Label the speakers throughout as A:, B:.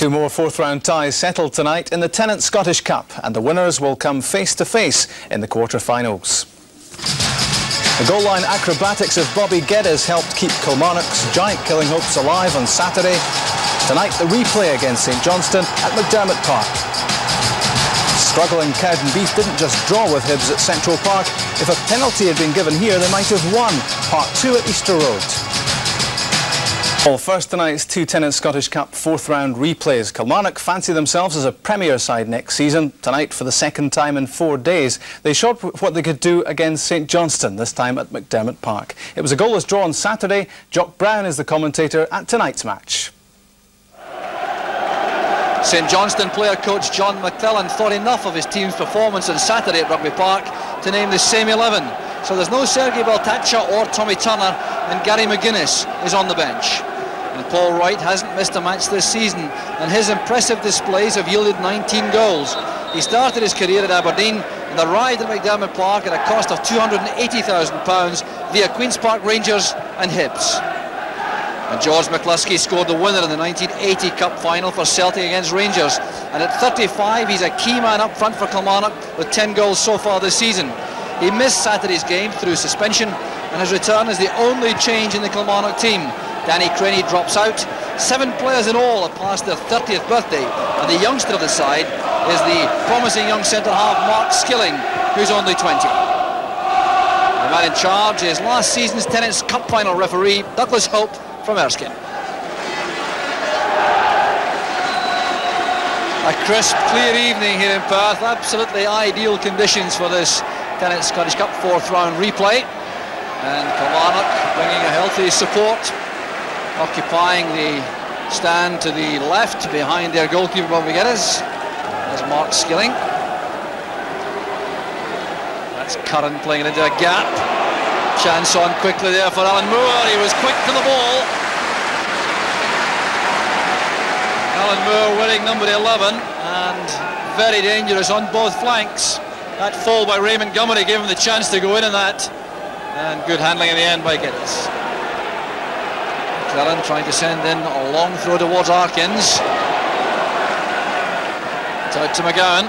A: Two more fourth-round ties settled tonight in the Tennant Scottish Cup, and the winners will come face-to-face in the quarter-finals. The goal line acrobatics of Bobby Geddes helped keep Kilmarnock's giant killing hopes alive on Saturday. Tonight, the replay against St Johnstone at McDermott Park. Struggling Cowdenbeath didn't just draw with Hibs at Central Park. If a penalty had been given here, they might have won Part 2 at Easter Road. Well, first tonight's two Tennant Scottish Cup fourth-round replays. Kilmarnock fancy themselves as a Premier side next season. Tonight, for the second time in 4 days, they showed what they could do against St Johnstone, this time at McDermott Park. It was a goalless draw on Saturday. Jock Brown is the commentator at tonight's match.
B: St Johnstone player coach John McClellan thought enough of his team's performance on Saturday at Rugby Park to name the same 11. So there's no Sergei Baltacha or Tommy Turner, and Gary McGuinness is on the bench. And Paul Wright hasn't missed a match this season, and his impressive displays have yielded 19 goals. He started his career at Aberdeen and arrived at McDermott Park at a cost of £280,000 via Queen's Park Rangers and Hibs. And George McCluskey scored the winner in the 1980 Cup final for Celtic against Rangers. And at 35, he's a key man up front for Kilmarnock with 10 goals so far this season. He missed Saturday's game through suspension, and his return is the only change in the Kilmarnock team. Danny Craney drops out. 7 players in all have passed their 30th birthday, and the youngster of the side is the promising young centre-half Mark Skilling, who's only 20. The man in charge is last season's Tennant's Cup final referee, Douglas Hope from Erskine. A crisp, clear evening here in Perth. Absolutely ideal conditions for this Tennant Scottish Cup fourth-round replay. And Kilmarnock bringing a healthy support, occupying the stand to the left behind their goalkeeper Bobby Geddes. There's Mark Skilling. That's Curran playing it into a gap. Chance on quickly there for Alan Moore. He was quick to the ball. Alan Moore wearing number 11 and very dangerous on both flanks. That fall by Raymond Gummery gave him the chance to go in on that, and good handling in the end by Geddes. McClellan trying to send in a long throw towards Arkins. It's out to McGowan.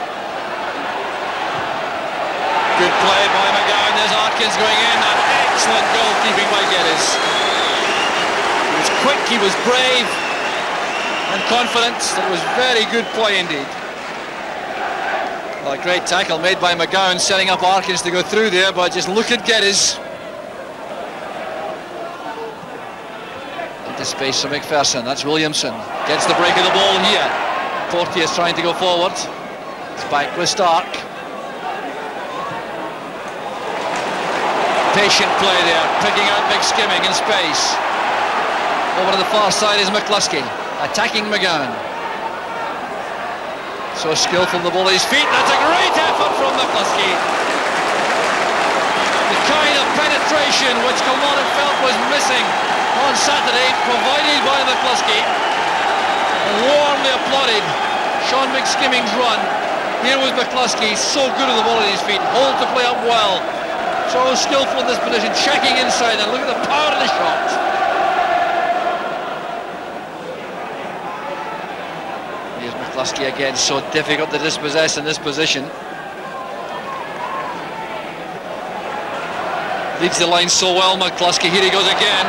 B: Good play by McGowan. There's Arkins going in, and excellent goalkeeping by Geddes. He was quick, he was brave and confident. It was very good play indeed. Well, a great tackle made by McGowan, setting up Arkins to go through there, but just look at Geddes. Into space for MacPherson. That's Williamson. Gets the break of the ball here. Porteous trying to go forward. It's back with Stark. Patient play there, picking out McSkimming in space. Over to the far side is McCluskey, attacking McGowan. So skillful the ball at his feet. That's a great effort from McCluskey. The kind of penetration which Kilmarnock felt was missing on Saturday, provided by McCluskey. Warmly applauded Sean McSkimming's run. Here was McCluskey, so good at the ball at his feet, hold to play up well. So skillful in this position, checking inside, and look at the power of the shot. Here's McCluskey again, so difficult to dispossess in this position. Leads the line so well, McCluskey. Here he goes again.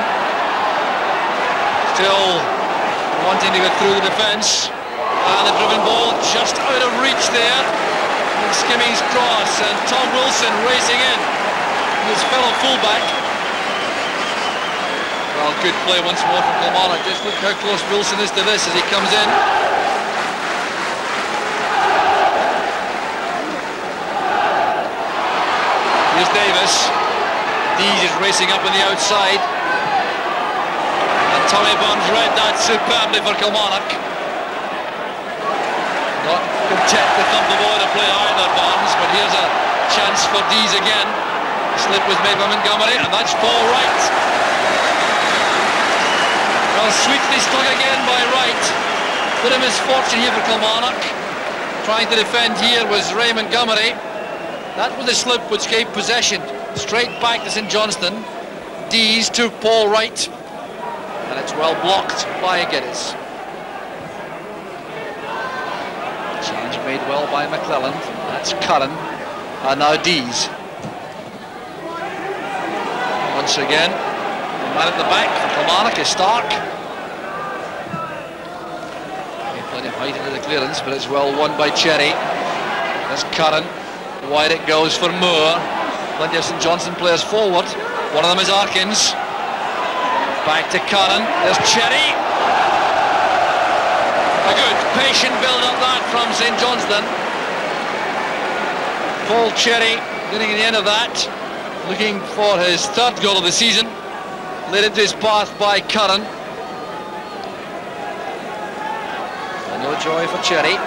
B: Still wanting to get through the defence. And the driven ball just out of reach there. McSkimming's cross, and Tom Wilson racing in. His fellow fullback. Well, good play once more from Kilmarnock. Just look how close Wilson is to this as he comes in. Here's Davis. Dees is racing up on the outside. And Tommy Burns read that superbly for Kilmarnock. Not content to thump the ball to play either, Barnes, but here's a chance for Dees again. Slip was made by Montgomery, and that's Paul Wright. Well, sweetly struck again by Wright. Bit of misfortune here for Kilmarnock. Trying to defend here was Raymond Montgomery. That was the slip which gave possession straight back to St Johnstone. Dees to Paul Wright, and it's well blocked by Geddes. made well by McClelland. That's Curran, and now Dees. Once again, the man at the back for Kilmarnock is Stark. Plenty of height into the clearance, but it's well won by Cherry. There's Curran. Wide it goes for Moore. Plenty of St Johnstone players forward. One of them is Arkins. Back to Curran. There's Cherry. A good patient build-up that from St Johnstone. Paul Cherry getting in the end of that, looking for his third goal of the season. Led into his path by Curran. And no joy for Cherry.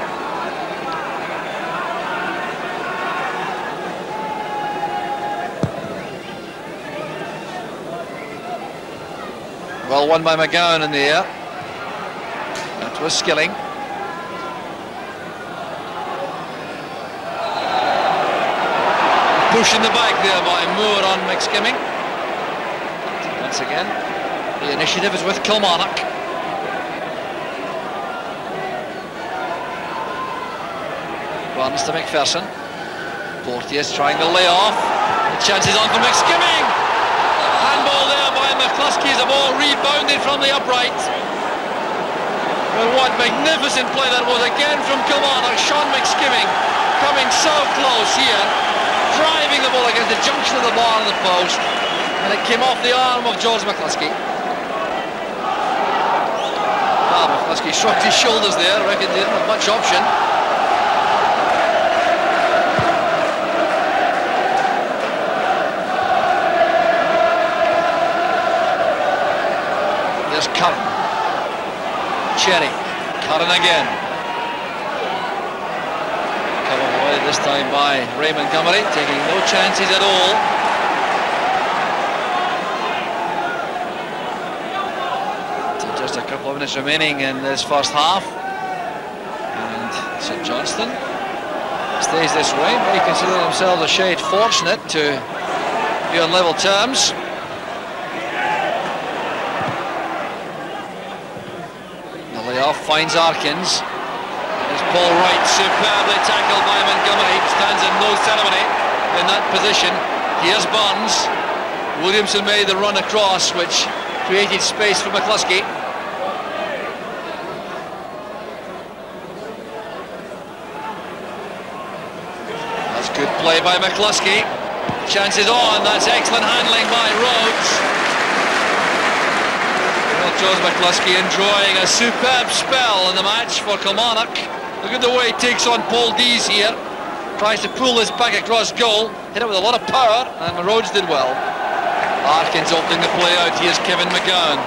B: Well won by McGowan in the air. That was Skilling. Push in the back there by Moore on McSkimming. Once again, the initiative is with Kilmarnock. Runs to MacPherson. Porteous trying to lay off. The chance is on for McSkimming. Handball there by McCluskey. The ball rebounded from the upright. But what magnificent play that was again from Kilmarnock. Sean McSkimming coming so close here, driving the ball against the junction of the bar and the post, and it came off the arm of George McCluskey. Well, McCluskey shrugged his shoulders there, reckoned he didn't have much option. There's Curran. Cherry. Curran again. Covered away this time by Ray Montgomery, taking no chances at all. So just a couple of minutes remaining in this first half. And St Johnstone stays this way. They consider themselves a shade fortunate to be on level terms. Layoff finds Arkins. There's Paul Wright, superbly tackled by Montgomery. Stands in no ceremony in that position. Here's Burns. Williamson made the run across, which created space for McCluskey. That's good play by McCluskey. Chances on. That's excellent handling by Rhodes. George McCluskey enjoying a superb spell in the match for Kilmarnock. Look at the way he takes on Paul Dees here. Tries to pull this back across goal. Hit it with a lot of power, and Rhodes did well. Arkins opening the play out. Here's Kevin McGowan.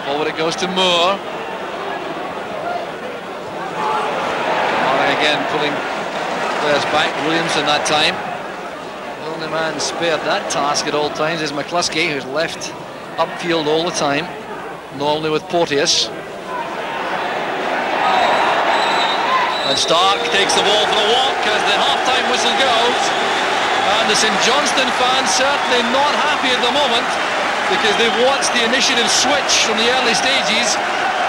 B: Forward it goes to Moore. Kilmarnock again pulling players back. Williamson that time. The only man spared that task at all times is McCluskey, who's left upfield all the time, normally with Porteous. And Stark takes the ball for the walk as the half-time whistle goes. And the St Johnstone fans certainly not happy at the moment, because they've watched the initiative switch from the early stages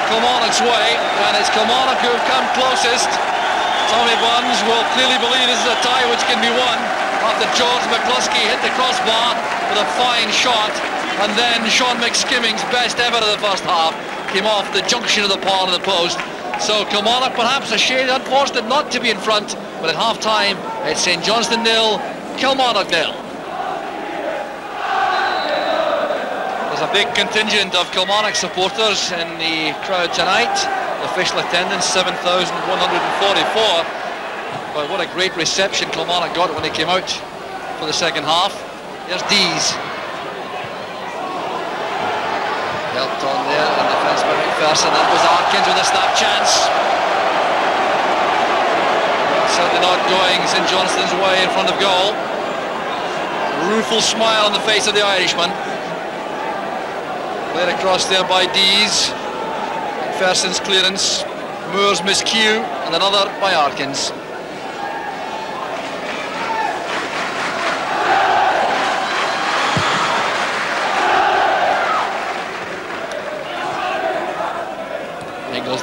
B: Kilmarnock's way, and it's Kilmarnock who have come closest. Tommy Burns will clearly believe this is a tie which can be won after George McCluskey hit the crossbar with a fine shot. And then Sean McSkimming's best ever of the first half came off the junction of the bar and the post. So Kilmarnock perhaps a shade unfortunate not to be in front, but at half time it's St Johnstone 0, Kilmarnock 0. There's a big contingent of Kilmarnock supporters in the crowd tonight. Official attendance 7,144. But what a great reception Kilmarnock got when they came out for the second half. There's Dees. Helped on there in defence by MacPherson. That was Arkins with a snap chance. Certainly not going St Johnstone's way in front of goal. A rueful smile on the face of the Irishman. Played across there by Dees. MacPherson's clearance. Moore's miscue, and another by Arkins.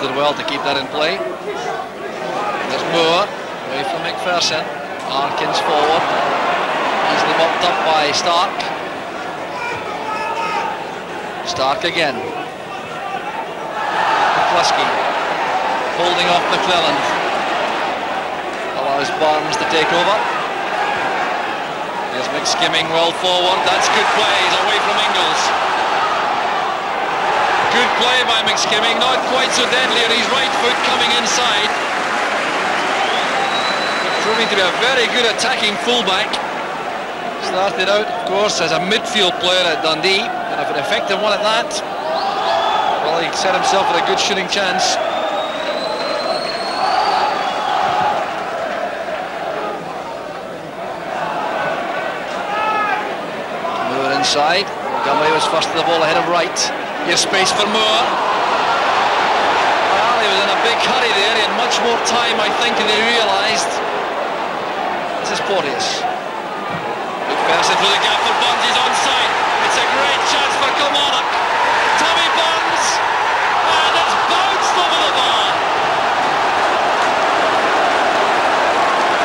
B: Did well to keep that in play. Moore, away from MacPherson. Arkins forward, easily mopped up by Stark. Stark again. McCluskey holding off McClelland. Allows Barnes to take over. There's McSkimming well forward. That's good play. He's away from Ingles. Good play by McSkimming. Not quite so deadly on his right foot coming inside. Proving to be a very good attacking fullback. Started out, of course, as a midfield player at Dundee, and an effective one at that. Well, he set himself for a good shooting chance. Moore inside. Montgomery was first to the ball ahead of Wright. Here's space for Moore. Well, he was in a big hurry there. He had much more time, I think, than he realised. This is Porteous. MacPherson through the gap for Bonds, he's onside. It's a great chance for Kilmarnock. Tommy Bonds, and it's bounced over the bar.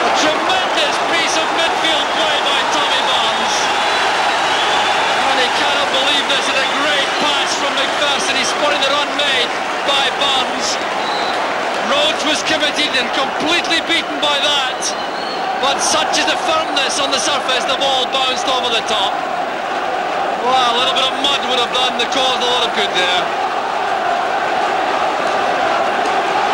B: A tremendous piece of midfield play by Tommy Bonds. And he cannot believe this. It's a great pass from MacPherson. He's spotting the run made by Bonds. Rhodes was committed and completely beaten by that. But such is the firmness on the surface, the ball bounced over the top. Wow, a little bit of mud would have done the cause a lot of good there.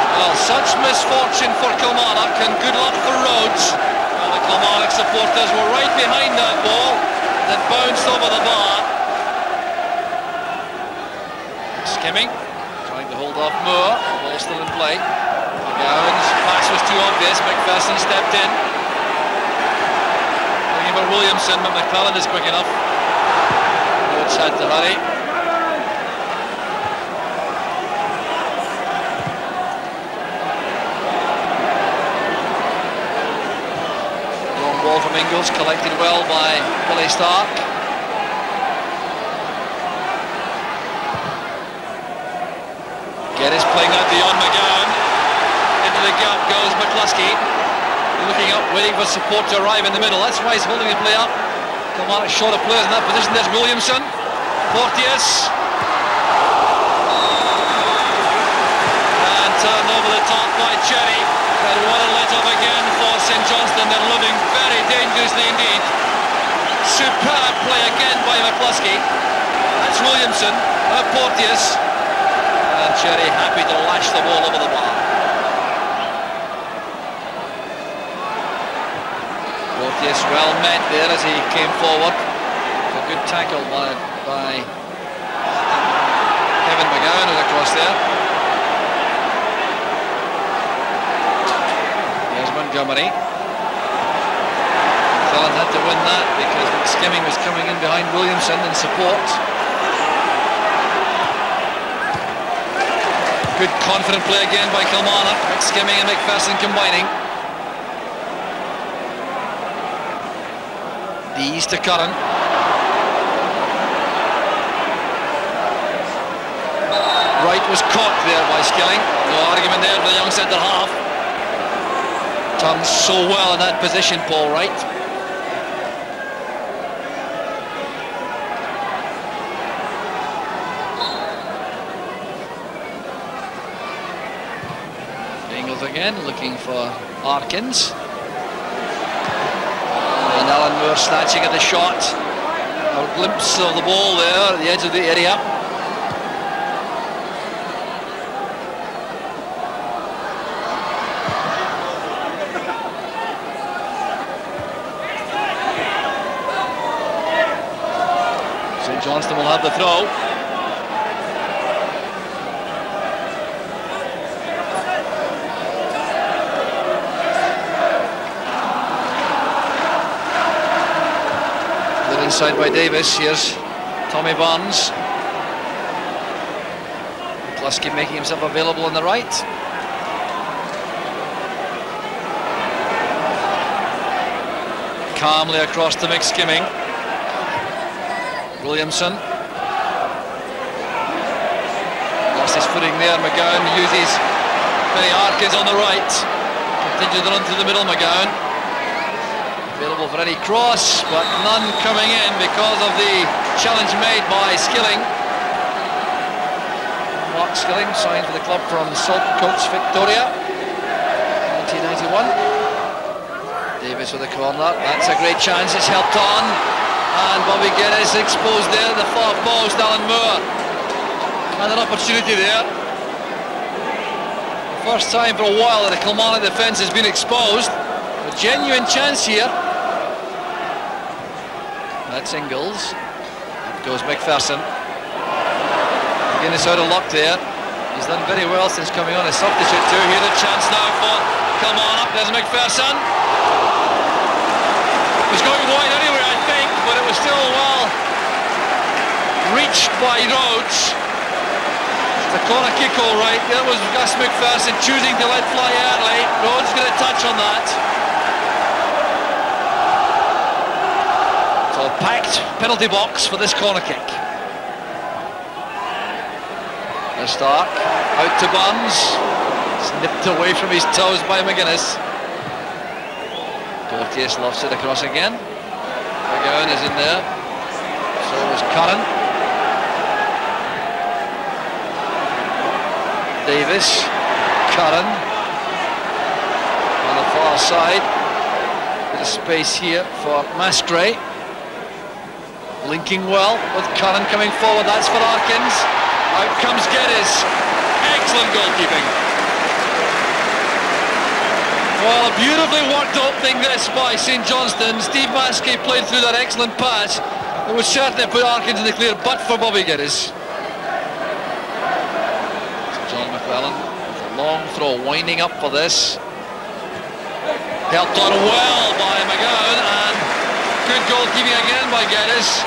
B: Well, such misfortune for Kilmarnock and good luck for Rhodes. Well, the Kilmarnock supporters were right behind that ball that bounced over the bar. Skimming, trying to hold off Moore, ball still in play. McGowan's pass was too obvious, MacPherson stepped in. For Williamson, but McClelland is quick enough. Rhodes had to hurry. Long ball from Ingles, collected well by Billy Stark. Geddes playing out beyond McGowan. Into the gap goes McCluskey. Looking up, waiting for support to arrive in the middle. That's why he's holding the play up. Kilmarnock short of players in that position. There's Williamson. Porteous. And turned over the top by Cherry. And what a let up again for St Johnstone. They're living very dangerously indeed. Superb play again by McCluskey. That's Williamson. Porteous. And Cherry happy to lash the ball over the bar. Porteous well met there as he came forward. A good tackle by Kevin McGowan across there. There's Montgomery. McClelland had to win that because McSkimming was coming in behind Williamson in support. Good confident play again by Kilmarnock. McSkimming and MacPherson combining. These to Curran. Wright was caught there by Skilling. No argument there for the young centre half. Turns so well in that position, Paul Wright. Ingles again, looking for Arkins. And Alan Moore snatching at the shot. A glimpse of the ball there at the edge of the area. St Johnstone will have the throw. Inside by Davis. Here's Tommy Barnes. McCluskey making himself available on the right. Calmly across to McSkimming. Williamson. Lost his footing there. McGowan uses Billy Arkins on the right. Continues the run through the middle, McGowan. Available for any cross, but none coming in because of the challenge made by Skilling. Mark Skilling signed for the club from Saltcoats, Victoria, 1991. Davis with a corner. That's a great chance. It's helped on. And Bobby Geddes exposed there at the far post. Alan Moore. And an opportunity there. First time for a while that the Kilmarnock defence has been exposed. A genuine chance here. That's Ingles. Up goes MacPherson. McGuinness out of luck there. He's done very well since coming on as substitute too. Here's a chance now for Kilmarnock. There's MacPherson. It was going wide anyway, I think, but it was still well reached by Rhodes. The corner kick all right. That was Gus MacPherson choosing to let fly early. Rhodes going to touch on that. So packed penalty box for this corner kick. Stark out to Burns. Snipped away from his toes by McGuinness. Porteous lofts it across again. McGowan is in there. So was Curran. Davis, Curran on the far side. Bit of space here for Mascray. Linking well with Curran coming forward. That's for Arkins. Out comes Geddes. Excellent goalkeeping. Well, a beautifully worked opening this by St Johnstone. Steve McCluskey played through that excellent pass. It would certainly put Arkins in the clear, but for Bobby Geddes. John McClellan with a long throw, winding up for this. Helped on well by McGowan, and good goalkeeping again by Geddes.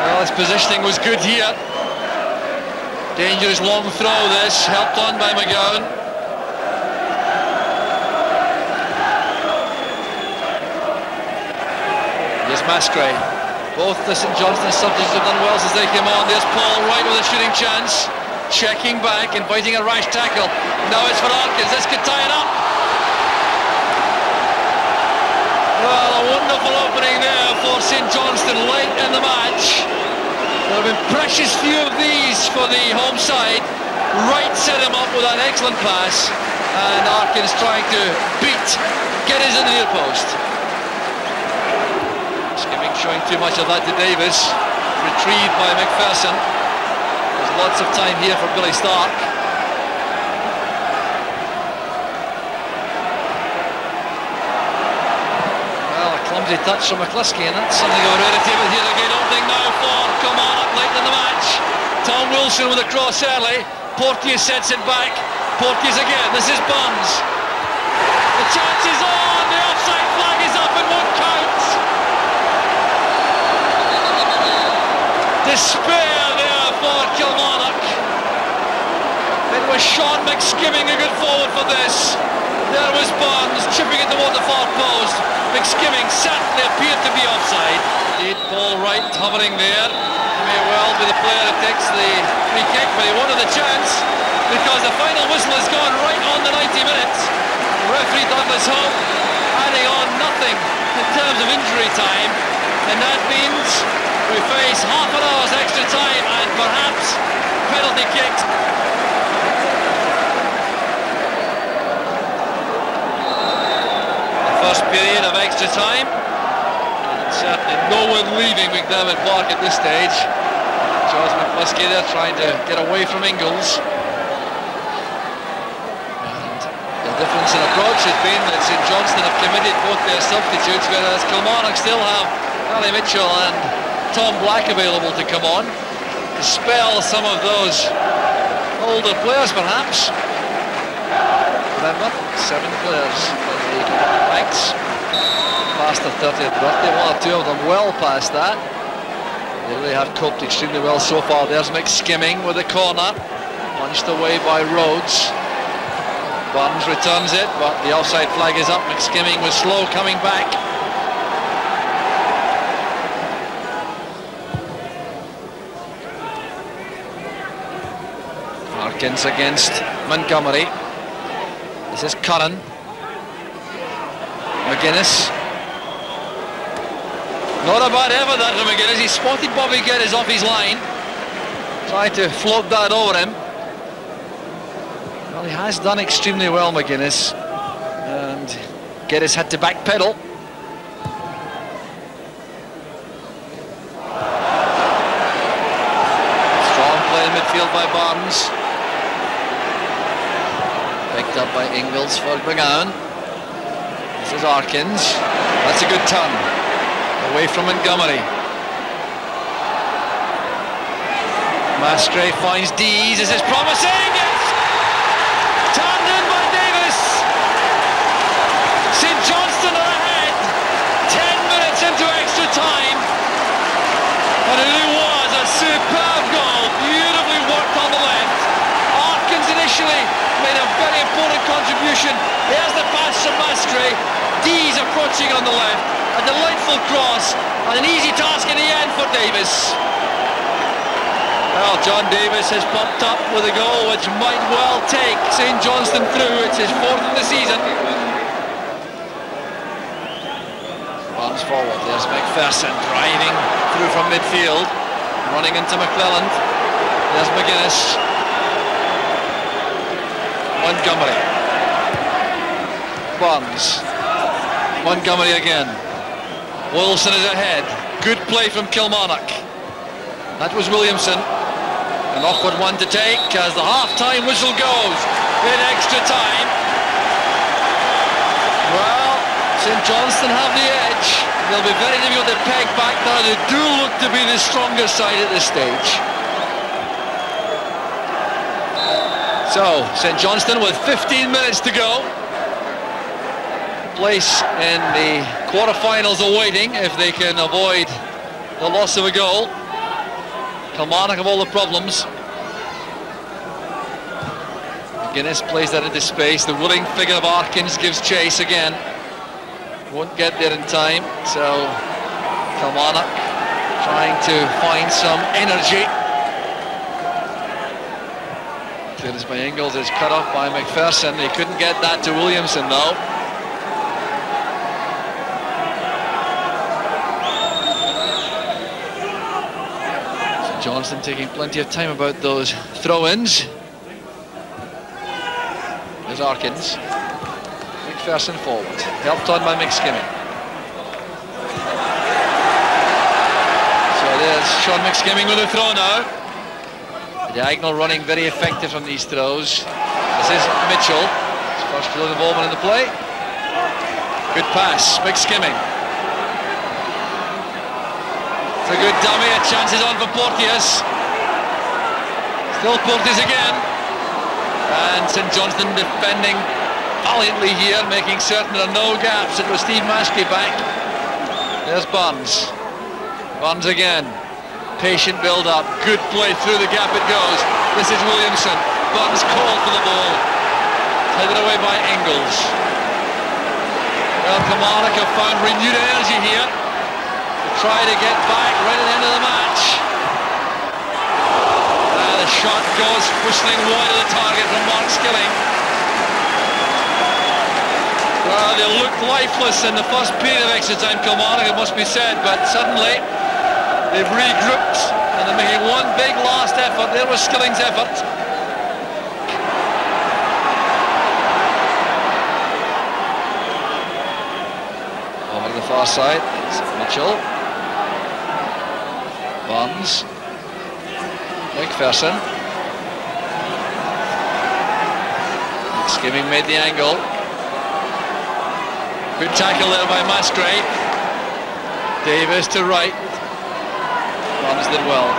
B: Well, his positioning was good here. Dangerous long throw this, helped on by McGowan. Here's Mascray. Both the St Johnstone substitutes have done well since they came on. There's Paul Wright with a shooting chance. Checking back, inviting a rash tackle. Now it's for Arkins, this could tie it up. Well, a wonderful opening there for St Johnstone late in the match. There have been precious few of these for the home side. Wright set him up with an excellent pass, and Arkins trying to beat Geddes in the near post. McSkimming showing too much of that to Davis. Retrieved by MacPherson. There's lots of time here for Billy Stark. Clumsy touch from McCluskey, and that's something of a rarity. But here's a great opening now for Kilmarnock late in the match. Tom Wilson with a cross early. Porteous sets it back. Porteous again. This is Burns. The chance is on. The offside flag is up and one counts. Despair there for Kilmarnock. It was Sean McSkimming a good forward for this. There was Burns chipping it toward the far post. McSkimming certainly appeared to be offside. Indeed, Paul Wright hovering there. He may well be the player who takes the free kick, but he wanted the chance because the final whistle has gone right on the 90 minutes. The referee Douglas Hope adding on nothing in terms of injury time, and that means we face half an hour's extra time and perhaps penalty kicks. First period of extra time, and certainly no one leaving McDermott Park at this stage. George McCluskey there trying to get away from Ingles. And the difference in approach has been that St Johnstone have committed both their substitutes, whereas Kilmarnock still have Ali Mitchell and Tom Black available to come on to spell some of those older players perhaps. Remember, 7 players in the ranks past their 30th birthday, one or two of them well past that. They really have coped extremely well so far. There's McSkimming with the corner, punched away by Rhodes. Burns returns it, but the offside flag is up. McSkimming was slow coming back. Arkins against Montgomery. This is Curran. McGuinness. Not a bad effort that from McGuinness. He spotted Bobby Geddes off his line. Tried to float that over him. Well, he has done extremely well, McGuinness. And Geddes had to backpedal. Strong play in midfield by Barnes. Picked up by Ingles for McGowan. This is Arkins. That's a good turn. Away from Montgomery. Masgrave finds Dees. This is promising. It's turned in by Davis. St Johnstone are ahead. 10 minutes into extra time. And it really was a superb goal. Beautifully worked on the left. Arkins initially made a very important contribution. There's the pass from Masgrave. Dees approaching on the left. A delightful cross and an easy task in the end for Davis. Well, John Davis has popped up with a goal which might well take St Johnstone through. It's his 4th of the season. Runs forward. There's MacPherson driving through from midfield, running into McClelland. There's McGuinness. Montgomery. Barnes. Montgomery again. Wilson is ahead. Good play from Kilmarnock. That was Williamson. An awkward one to take as the half-time whistle goes in extra time. Well, St Johnstone have the edge. They'll be very difficult to peg back now. They do look to be the stronger side at this stage. So, St Johnstone with 15 minutes to go. Place in the quarter-finals awaiting if they can avoid the loss of a goal. Kilmarnock have all the problems. McGuinness plays that into space. The willing figure of Arkins gives chase again. Won't get there in time, so Kilmarnock trying to find some energy. Clearance by Ingles is cut off by MacPherson. He couldn't get that to Williamson though. Johnstone taking plenty of time about those throw-ins. There's Arkins. MacPherson forward, helped on by McSkimming. So there's Sean McSkimming with a throw now. The diagonal running very effective from these throws. This is Mitchell. His first real involvement in the play. Good pass, McSkimming. A good dummy, a chance is on for Porteous. Still Porteous again. And St Johnstone defending valiantly here, making certain there are no gaps. It was Steve Masgrave back. There's Barnes. Barnes again. Patient build-up. Good play through the gap it goes. This is Williamson. Barnes called for the ball. Headed away by Ingles. Well, Kilmarnock have found renewed energy here. Try to get back right at the end of the match. The shot goes whistling wide of the target from Mark Skilling. Well, they looked lifeless in the first period of extra time, Kilmarnock, it must be said, but suddenly they've regrouped and they're making one big last effort. There was Skilling's effort. Over to the far side, it's Mitchell. Barnes, MacPherson. McSkimming made the angle. Good tackle there by Masgrave. Davis to right. Barnes did well.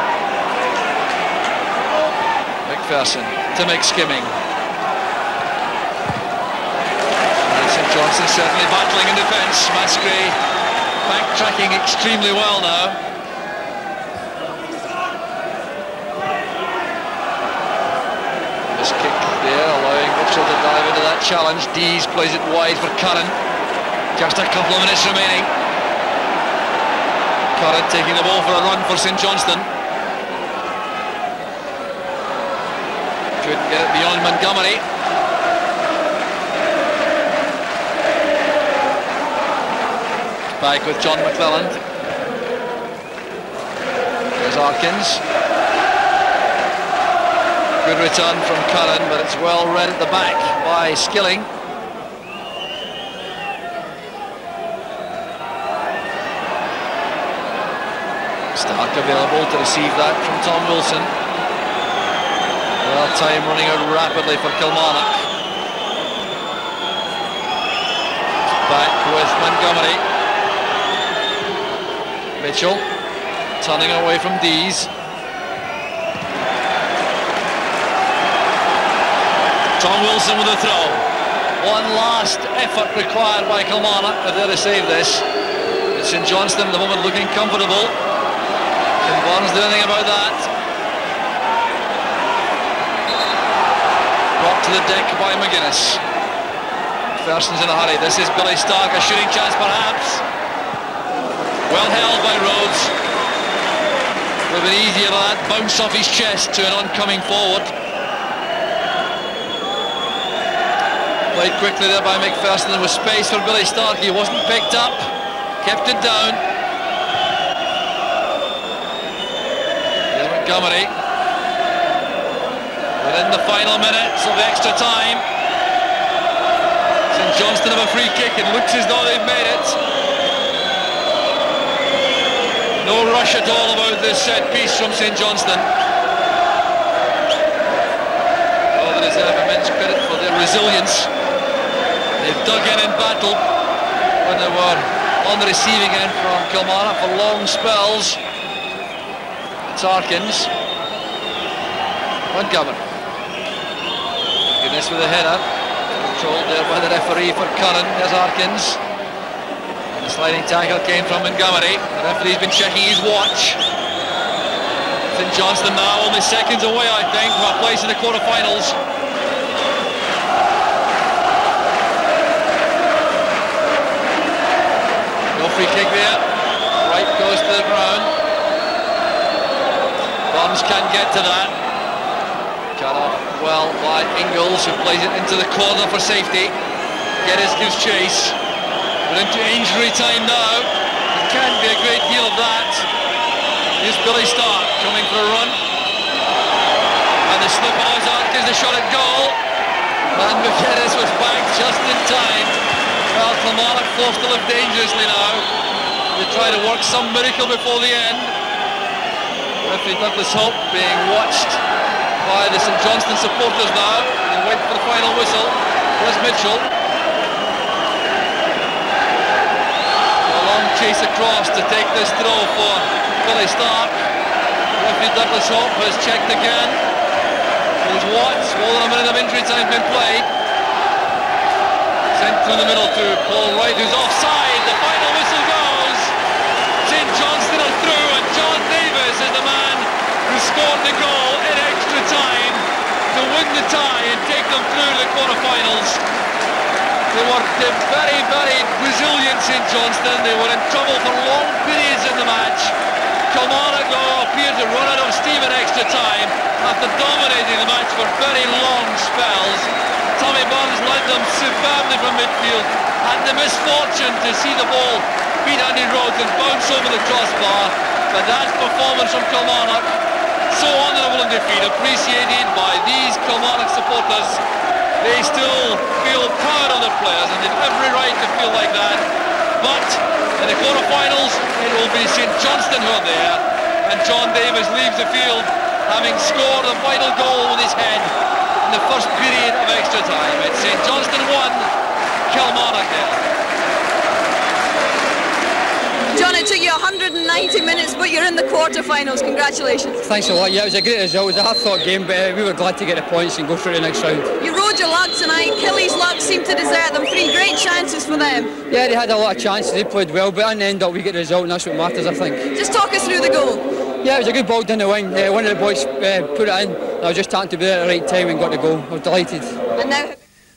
B: MacPherson to McSkimming. And St Johnstone certainly battling in defence. Masgrave backtracking extremely well now. Kick there, allowing Mitchell to dive into that challenge. Dees plays it wide for Curran. Just a couple of minutes remaining. Curran taking the ball for a run for St Johnstone. Couldn't get it beyond Montgomery. back with John McClelland. There's Arkins. Good return from Curran, but it's well read at the back by Skilling. Stark available to receive that from Tom Wilson. Well, time running out rapidly for Kilmarnock. Back with Montgomery. Mitchell turning away from Dees. Tom Wilson with a throw. One last effort required by Kilmarnock if they're to save this. It's St Johnstone at the moment looking comfortable. Can Barnes do anything about that? Brought to the deck by McGuinness. MacPherson's in a hurry. This is Billy Stark, a shooting chance perhaps. Well held by Rhodes. Would have been easier that bounce off his chest to an oncoming forward. Played quickly there by MacPherson. There was space for Billy Stark. He wasn't picked up. Kept it down. Here's Montgomery. Within the final minutes of extra time. St Johnstone have a free kick. It looks as though they've made it. No rush at all about this set piece from St Johnstone. Oh, they deserve immense credit for their resilience. They've dug in battle when they were on the receiving end from Kilmarnock for long spells. It's Arkins. Montgomery. Goodness with a header. Controlled there by the referee for Curran. There's Arkins. And the sliding tackle came from Montgomery. The referee's been checking his watch. St Johnstone now only seconds away, I think, from a place in the quarter-finals. Free kick there. Right goes to the ground. Barnes can't get to that. Cut off well by Ingalls, who plays it into the corner for safety. Geddes gives chase. We're into injury time now. There can't be a great deal of that. Here's Billy Stark coming for a run. And the slip allows Arkins the shot at goal. And McGuinness was back just in time. Well, Kilmarnock forced to live dangerously now. They try to work some miracle before the end. Referee Douglas Hope being watched by the St Johnstone supporters now. They wait for the final whistle. There's Mitchell. A long chase across to take this throw for Billy Stark. Referee Douglas Hope has checked again. He's watched. More than a minute of injury time been played. Sent through the middle to Paul Wright, who's offside. The final whistle goes. St Johnstone are through, and John Davis is the man who scored the goal in extra time to win the tie and take them through the quarter-finals. They were very, very resilient, St Johnstone. They were in trouble for long periods in the match. Kilmarnock appeared to run out of steam in extra time after dominating the match for very long spells. Tommy Barnes led them superbly from midfield, had the misfortune to see the ball beat Andy Rhodes and bounce over the crossbar, but that's performance from Kilmarnock. So honourable in defeat, appreciated by these Kilmarnock supporters. They still feel proud of their players and they've every right to feel like that. But in the quarter-finals, it will be St Johnstone who are there, and John Davis leaves the field having scored a vital goal with his head in the first period of extra time. It's St Johnstone 1, Kilmarnock 0.
C: John, it took you 190 minutes, but you're in the quarter-finals. Congratulations.
D: Thanks a lot. Yeah, it was a great result. It was a half-thought game, but we were glad to get the points and go through the next round.
C: You rode your luck tonight. Killie's luck seemed to desert them. 3 great chances for them.
D: Yeah, they had a lot of chances. They played well, but in the end, we get the result, and that's what matters, I think.
C: Just talk us through the goal.
D: Yeah, it was a good ball down the wing. One of the boys put it in. I was just trying to be there at the right time and got the goal. I was delighted.
C: And now...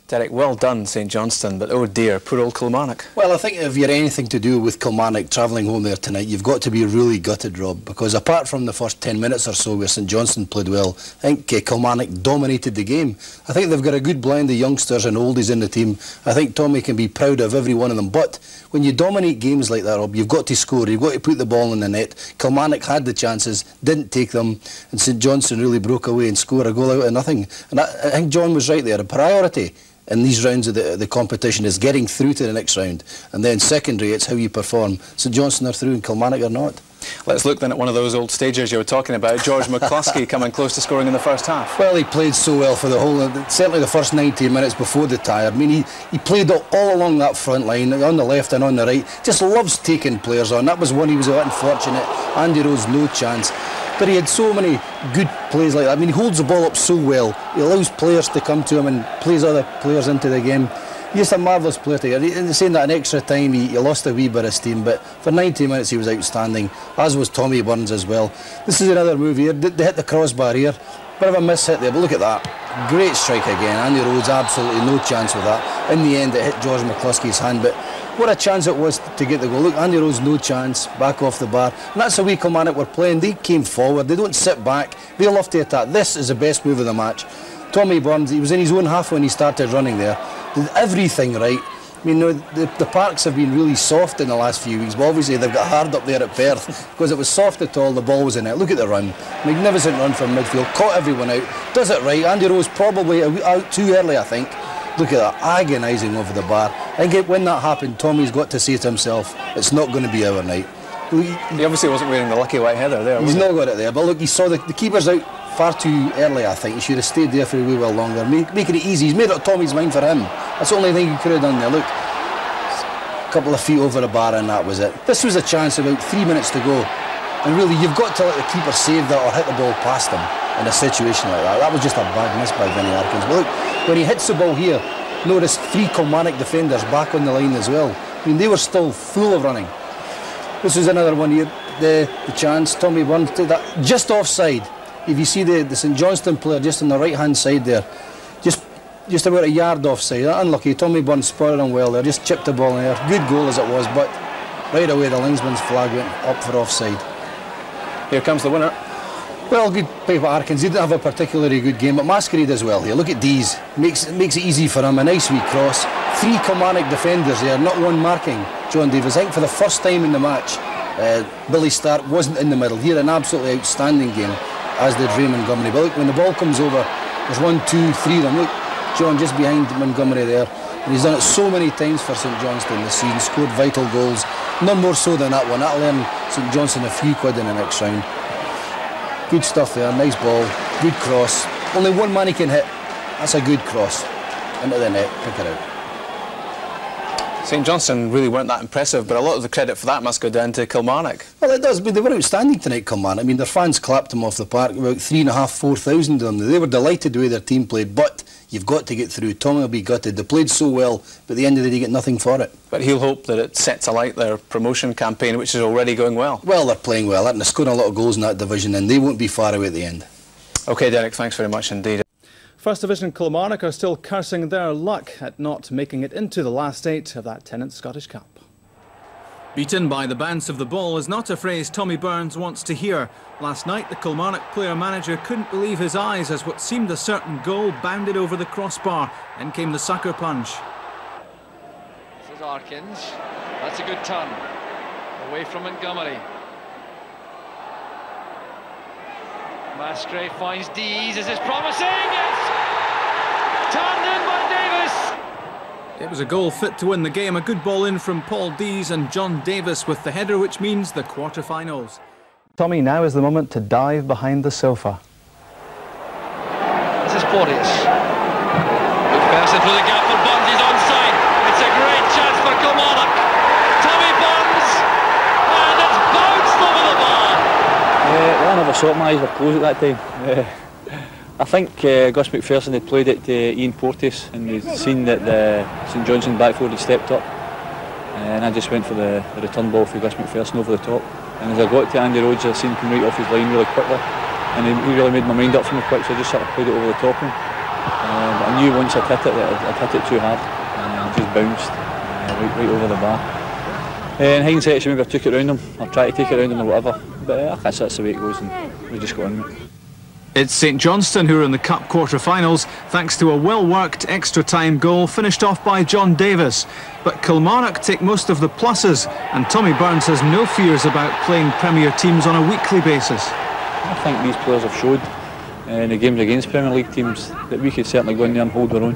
A: Derek, well done St Johnstone, but oh dear, poor old Kilmarnock.
E: Well, I think if you're anything to do with Kilmarnock travelling home there tonight, you've got to be really gutted, Rob, because apart from the first 10 minutes or so where St Johnstone played well, I think Kilmarnock dominated the game. I think they've got a good blend of youngsters and oldies in the team. I think Tommy can be proud of every one of them, but when you dominate games like that, Rob, you've got to score, you've got to put the ball in the net. Kilmarnock had the chances, didn't take them, and St Johnstone really broke away and scored a goal out of nothing. And I think John was right there. The priority in these rounds of the competition is getting through to the next round, and then secondary it's how you perform. St Johnstone are through and Kilmarnock are not.
A: Let's look then at one of those old stagers you were talking about, George McCluskey coming close to scoring in the first half.
E: Well, he played so well for the whole, certainly the first 90 minutes before the tie. I mean, he played all along that front line, on the left and on the right. Just loves taking players on. That was one he was a bit unfortunate. Andy Rose, no chance. But he had so many good plays like that. I mean, he holds the ball up so well. He allows players to come to him and plays other players into the game. He's just a marvellous player to get. Saying that in extra time, he lost a wee bit of steam, but for 90 minutes he was outstanding, as was Tommy Burns as well. This is another move here. They hit the crossbar here. Bit of a miss hit there, but look at that. Great strike again. Andy Rhodes, absolutely no chance with that. In the end, it hit George McCluskey's hand, but what a chance it was to get the goal. Look, Andy Rhodes, no chance, back off the bar. And that's the way Kilmarnock were playing. They came forward, they don't sit back, they love to attack. This is the best move of the match. Tommy Burns, he was in his own half when he started running there. Did everything right. I mean, the parks have been really soft in the last few weeks, but obviously they've got hard up there at Perth because it was soft at all, the ball was in it. Look at the run. Magnificent run from midfield, caught everyone out, does it right. Andy Rose probably out too early, I think. Look at that, agonising over the bar. I think when that happened, Tommy's got to say to himself, it's not going to be our night.
A: He obviously wasn't wearing the lucky white heather there, was he?
E: He's not got it there, but look, he saw the keeper's out far too early, I think. He should have stayed there for a wee while longer, making it easy. He's made up Tommy's mind for him. That's the only thing he could have done there. Look, a couple of feet over the bar and that was it. This was a chance about 3 minutes to go, and really you've got to let the keeper save that or hit the ball past him in a situation like that. That was just a bad miss by Vinnie Harkins. But look, when he hits the ball here, notice 3 Kilmarnock defenders back on the line as well. I mean, they were still full of running. This is another one here, the chance. Tommy Burns did that just offside. If you see the St Johnstone player just on the right hand side there, just about a yard offside. Unlucky. Tommy Burns spotted him well there, just chipped the ball in there. Good goal as it was, but right away the linesman's flag went up for offside.
A: Here comes the winner.
E: Well, good play by Harkins. He didn't have a particularly good game, but Masquerade as well here. Look at these. Makes it easy for him. A nice wee cross. 3 Kilmarnock defenders there, not one marking John Davis. I think for the first time in the match, Billy Stark wasn't in the middle. Here, an absolutely outstanding game, as did Ray Montgomery. But look, when the ball comes over, there's 1, 2, 3 of them. Look, John just behind Montgomery there. And he's done it so many times for St Johnstone this season, scored vital goals. None more so than that one. That'll earn St Johnstone a few quid in the next round. Good stuff there, nice ball, good cross. Only one man he can hit. That's a good cross. Into the net, pick it out.
A: St Johnstone really weren't that impressive, but a lot of the credit for that must go down to Kilmarnock.
E: Well, it does, but they were outstanding tonight, Kilmarnock. I mean, their fans clapped them off the park, about 3,500, 4,000 of them. They were delighted the way their team played, but you've got to get through. Tommy will be gutted. They played so well, but at the end of the day, you get nothing for it.
A: But he'll hope that it sets alight their promotion campaign, which is already going well.
E: Well, they're playing well, and they're scoring a lot of goals in that division, and they won't be far away at the end.
A: OK, Derek, thanks very much indeed.
F: First Division Kilmarnock are still cursing their luck at not making it into the last 8 of that Tennent's Scottish Cup. Beaten by the bounce of the ball is not a phrase Tommy Burns wants to hear. Last night the Kilmarnock player-manager couldn't believe his eyes as what seemed a certain goal bounded over the crossbar. Then came the sucker punch.
B: This is Harkins. That's a good turn. Away from Montgomery. Masquerade finds Dees. Is this promising? It's turned in by Davis.
F: It was a goal fit to win the game. A good ball in from Paul Dees and John Davis with the header, which means the quarter-finals.
A: Tommy, now is the moment to dive behind the sofa.
B: This is Porteous. MacPherson through the gap for Burns. He's onside. It's a great chance for Kilmarnock. Tommy Burns, and it's bounced over the bar.
G: Well, I never thought my eyes were closed at that time. I think Gus MacPherson had played it to Ian Porteous and he'd seen that the St Johnstone back four had stepped up, and I just went for the return ball for Gus MacPherson over the top, and as I got to Andy Rhodes I seen him come right off his line really quickly, and he really made my mind up for me quick, so I just sort of played it over the top of him. but I knew once I'd hit it that I'd hit it too hard, and it just bounced right over the bar. In hindsight, maybe I took it round him, or tried to take it round him or whatever, but I guess that's the way it goes, and we just got on with it.
F: It's St Johnstone who are in the Cup quarter-finals thanks to a well-worked extra-time goal finished off by John Davis. But Kilmarnock take most of the pluses, and Tommy Burns has no fears about playing Premier teams on a weekly basis.
G: I think these players have showed in the games against Premier League teams that we could certainly go in there and hold our own.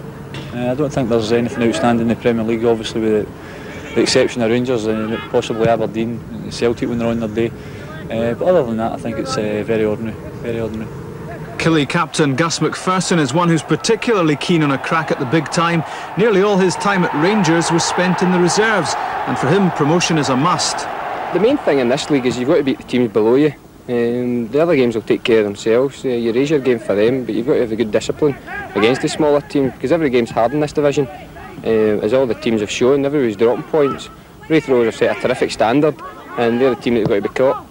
G: I don't think there's anything outstanding in the Premier League, obviously with the exception of Rangers and possibly Aberdeen and Celtic when they're on their day. But other than that, I think it's very ordinary, very ordinary.
F: Killie captain Gus MacPherson is one who's particularly keen on a crack at the big time. Nearly all his time at Rangers was spent in the reserves, and for him promotion is a must.
D: The main thing in this league is you've got to beat the teams below you. The other games will take care of themselves. You raise your game for them, but you've got to have a good discipline against the smaller teams, because every game's hard in this division. As all the teams have shown, everybody's dropping points. Wraith Rovers have set a terrific standard, and they're the team that have got to be caught.